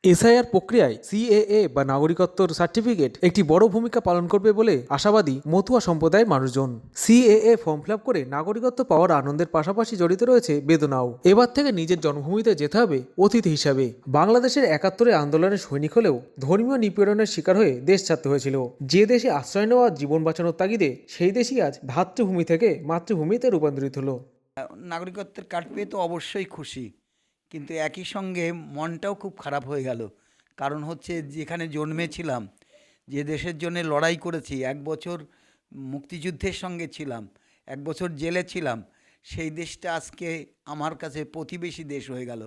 SIR প্রক্রিয়ায় CAA বা নাগরিকত্বর certificate একটি বড় ভূমিকা পালন করবে বলে আশাবাদী মতুয়া সম্প্রদায়ের মানুষজন। সিএএ ফর্ম ফিল আপ করে নাগরিকত্ব পাওয়ার আনন্দের পাশাপাশি জড়িত রয়েছে বেদনাও। এবার থেকে নিজের জন্মভূমিতে যেতে হবে অতিথি হিসাবে। বাংলাদেশের ৭১ আন্দোলনের সৈনিক হলেও ধর্মীয় নিপীড়নের শিকার হয়ে দেশ ছাড়তে হয়েছিল। যে দেশে আশ্রয় নেওয়া জীবন বাঁচানোর তাগিদে সেই দেশই আজ ভ্রাতৃভূমি থেকে মাতৃভূমিতে রূপান্তরিত হলো। নাগরিকত্বের কার্ড পেয়ে তো অবশ্যই খুশি, কিন্তু একই সঙ্গে মনটাও খুব খারাপ হয়ে গেল। কারণ হচ্ছে যেখানে জন্মেছিলাম, যে দেশের জন্য লড়াই করেছি, ১ বছর মুক্তিযুদ্ধের সঙ্গে ছিলাম, ১ বছর জেলে ছিলাম, সেই দেশটা আজকে আমার কাছে প্রতিবেশী দেশ হয়ে গেল।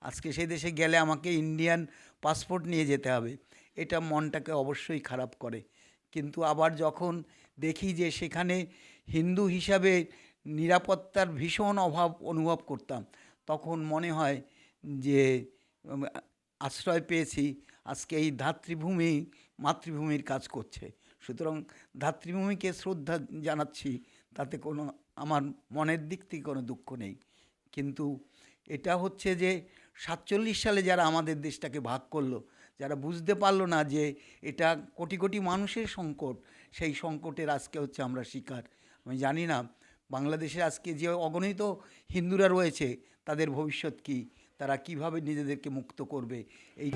আজকে সেই দেশে গেলে আমাকে ইন্ডিয়ান পাসপোর্ট নিয়ে যেতে হবে। এটা মনটাকে অবশ্যই খারাপ করে। কিন্তু আবার যখন দেখি যে সেখানে হিন্দু হিসাবে নিরাপত্তার ভীষণ অভাব অনুভব করতাম, তখন মনে হয় যে আশ্রয় পেয়েছি, আজকে এই ধাত্রীভূমি মাতৃভূমির কাজ করছে। সুতরাং ধাত্রীভূমিকে শ্রদ্ধা জানাচ্ছি, তাতে কোনো আমার মনের দিক থেকে কোনো দুঃখ নেই। কিন্তু এটা হচ্ছে যে ৪৭ সালে যারা আমাদের দেশটাকে ভাগ করলো, যারা বুঝতে পারলো না যে এটা কোটি কোটি মানুষের সংকট, সেই সংকটের আজকে হচ্ছে আমরা শিকার। আমি জানি না বাংলাদেশে আজকে যে অগণিত হিন্দুরা রয়েছে, তাদের ভবিষ্যৎ কী, তারা কিভাবে নিজেদেরকে মুক্ত করবে। এই